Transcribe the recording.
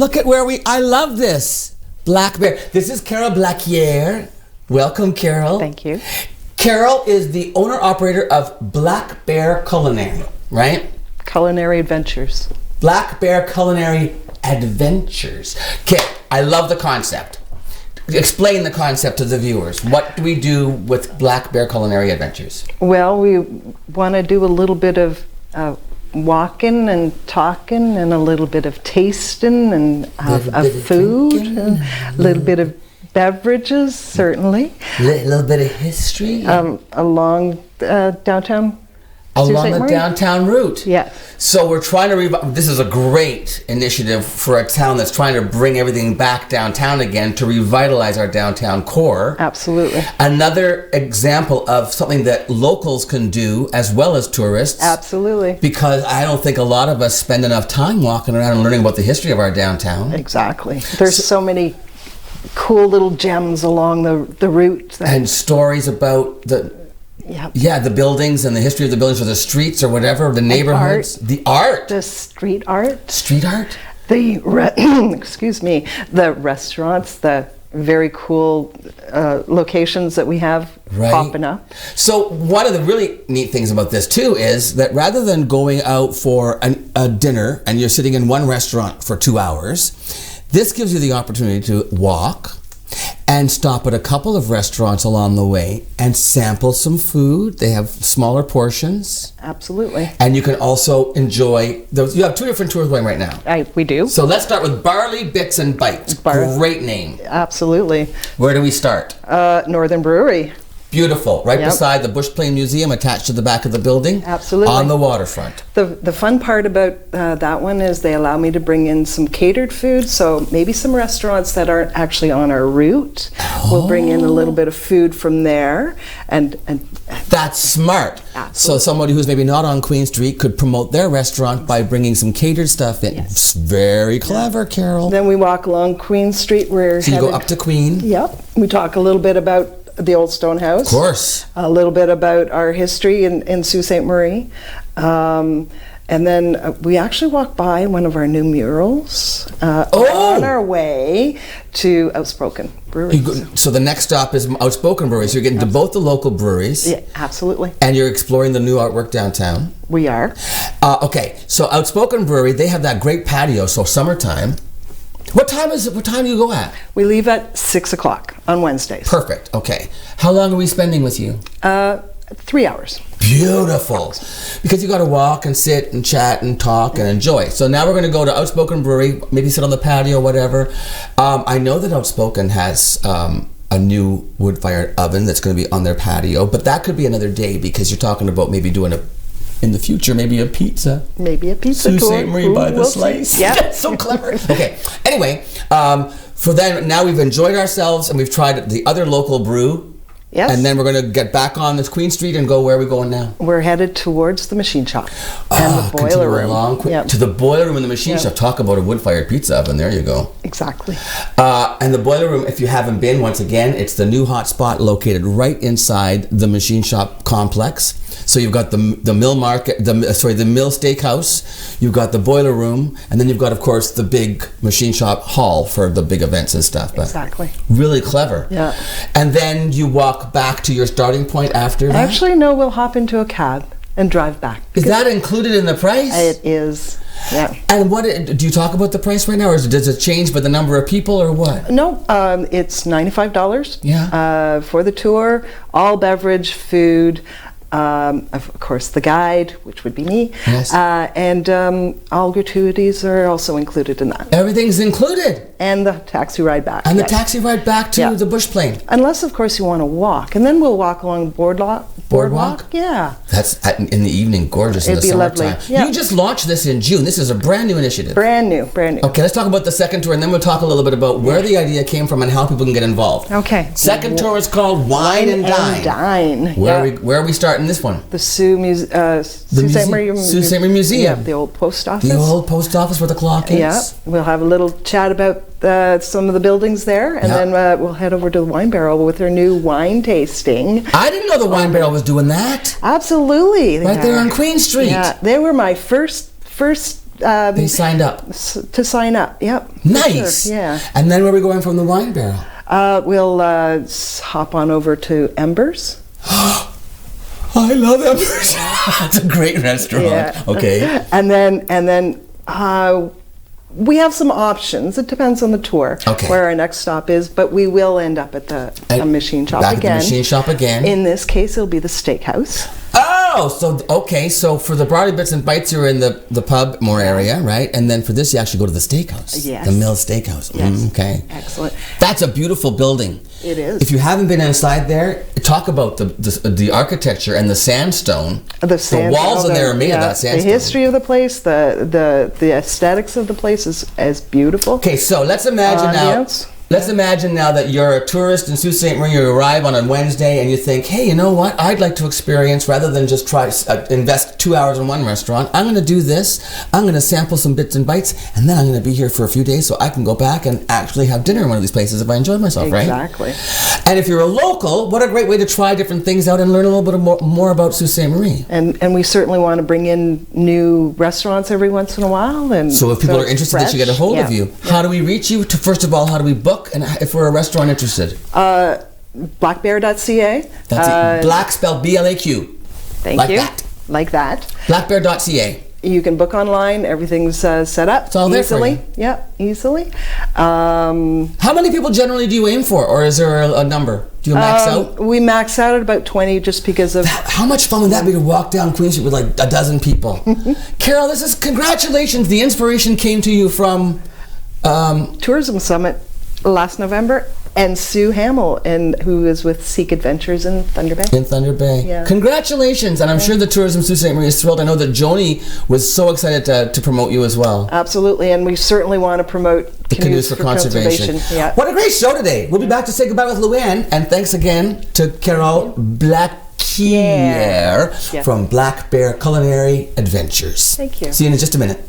look at I love this. Black Bear. This is Carol Blaquier. Welcome, Carol. Thank you. Carol is the owner-operator of Blaq Bear Culinary, right? Culinary Adventures. Blaq Bear Culinary Adventures. Okay, I love the concept. Explain the concept to the viewers. What do we do with Blaq Bear Culinary Adventures? Well, we want to do a little bit of walking and talking and a little bit of tasting and of food, and a little bit of beverages, certainly. A little bit of history. Along downtown. Along the downtown route. Yes. So we're trying to this is a great initiative for a town that's trying to bring everything back downtown again to revitalize our downtown core. Absolutely. Another example of something that locals can do as well as tourists. Absolutely. Because I don't think a lot of us spend enough time walking around and learning about the history of our downtown. Exactly. There's so many cool little gems along the route. And stories about the buildings and the history of the buildings or the streets or whatever, the neighborhoods. The art. The street art. Street art. Excuse me, the restaurants, the very cool locations that we have popping up. So one of the really neat things about this too is that rather than going out for a dinner and you're sitting in one restaurant for 2 hours, this gives you the opportunity to walk and stop at a couple of restaurants along the way and sample some food. They have smaller portions. Absolutely. And you can also enjoy those. You have 2 different tours going right now. We do. So let's start with Barley Bits and Bites. Great name. Absolutely. Where do we start? Northern Brewery. Beautiful. Right beside the Bush Plain Museum, attached to the back of the building. Absolutely. On the waterfront. The fun part about that one is they allow me to bring in some catered food, so maybe some restaurants that aren't actually on our route. We'll bring in a little bit of food from there. And that's smart. Absolutely. So somebody who's maybe not on Queen Street could promote their restaurant by bringing some catered stuff in. Yes. It's very clever, Carol. Then we walk along Queen Street. So you go up to Queen. Yep. We talk a little bit about the old stone house. Of course. A little bit about our history in Sault Ste. Marie. And then we actually walk by one of our new murals on our way to Outspoken Brewery. So the next stop is Outspoken Brewery. So you're getting to both the local breweries. Yeah, absolutely. And you're exploring the new artwork downtown. We are. Okay, so Outspoken Brewery, they have that great patio, so summertime. What time is it? What time do you go at? We leave at 6 o'clock on Wednesdays. Perfect. Okay. How long are we spending with you? 3 hours. Beautiful. Because you got to walk and sit and chat and talk and enjoy. So now we're going to go to Outspoken Brewery, maybe sit on the patio, whatever. I know that Outspoken has a new wood-fired oven that's going to be on their patio, but that could be another day because you're talking about maybe doing in the future, maybe a pizza. Maybe a pizza Sault tour. Ste. Marie by the slice. Yeah. So clever. Okay. Anyway, for then, now we've enjoyed ourselves and we've tried the other local brew. Yes. And then we're going to get back on this Queen Street and go, where are we going now? We're headed towards the machine shop and the boiler room. To the boiler room and the machine shop. Talk about a wood-fired pizza oven. There you go. Exactly. And the boiler room, if you haven't been, once again, it's the new hot spot located right inside the machine shop complex. So you've got the mill market, the mill steakhouse, you've got the boiler room, and then you've got, of course, the big machine shop hall for the big events and stuff. But exactly. Really clever. Yeah. And then you walk back to your starting point after that? Actually, no, we'll hop into a cab and drive back. Is that included in the price? It is. Yeah. And what do you talk about the price right now, or does it change by the number of people, or what? No, it's $95. Yeah. For the tour, all beverage, food. Of course, the guide, which would be me, yes. And all gratuities are also included in that. Everything's included. And the taxi ride back. And the taxi ride back to the Bush Plain. Unless, of course, you want to walk, and then we'll walk along the boardwalk. Yeah. That's in the evening, gorgeous. It'd in the be lovely. summertime. Yeah. You just launched this in June. This is a brand new initiative. Brand new. Okay, let's talk about the second tour, and then we'll talk a little bit about where the idea came from and how people can get involved. Okay. Second tour is called Wine and Dine. Where are we starting this one? The Sault Ste. Marie Museum. Yeah, the old post office. The old post office where the clock is. Yeah, we'll have a little chat about some of the buildings there, and then we'll head over to the Wine Barrel with their new wine tasting. I didn't know the Wine Barrel was doing that. Absolutely. Right there on Queen Street. Yeah, they were my first They signed up. To sign up, yep. Nice. Sure, yeah. And then where are we going from the wine barrel? We'll hop on over to Embers. I love Embers. That's a great restaurant. Yeah. Okay. And then we have some options. It depends on the tour where our next stop is, but we will end up at the machine shop back again. At the machine shop again. In this case, it'll be the steakhouse. Oh, so for the Broadway Bits and Bites, you're in the pub more area, right? And then for this, you actually go to the steakhouse. Yes. The Mill Steakhouse. Yes. Okay. Excellent. That's a beautiful building. It is. If you haven't been inside there, talk about the architecture and the sandstone. The walls in there are made of that sandstone. The history of the place, the aesthetics of the place is beautiful. Okay, so let's imagine now. Let's imagine now that you're a tourist in Sault Ste. Marie. You arrive on a Wednesday and you think, hey, you know what? I'd like to experience, rather than just try invest 2 hours in one restaurant, I'm going to do this. I'm going to sample some bits and bites, and then I'm going to be here for a few days so I can go back and actually have dinner in one of these places if I enjoy myself, right? Exactly. And if you're a local, what a great way to try different things out and learn a little bit more about Sault Ste. Marie. And we certainly want to bring in new restaurants every once in a while. And so if people are interested, they should get a hold of you. How do we reach you? First of all, how do we book? And if we're a restaurant interested? Blackbear.ca. That's Blaq spelled B-L-A-Q. Thank you. That. Like that. Blackbear.ca. You can book online. Everything's set up. It's all there easily. for you. Yeah, easily. How many people generally do you aim for, or is there a number? Do you max out? We max out at about 20, just because of. How much fun would that be to walk down Queen Street with like a dozen people? Carol, congratulations. The inspiration came to you from Tourism Summit last November, and Sue Hamill, who is with Seek Adventures in Thunder Bay. In Thunder Bay. Yeah. Congratulations, and I'm sure the Tourism Sault Ste. Marie is thrilled. I know that Joni was so excited to promote you as well. Absolutely, and we certainly want to promote the Canoes for Conservation. Yeah. What a great show today. We'll be back to say goodbye with Luann, and thanks again to Carol Blaq from Black Bear Culinary Adventures. Thank you. See you in just a minute.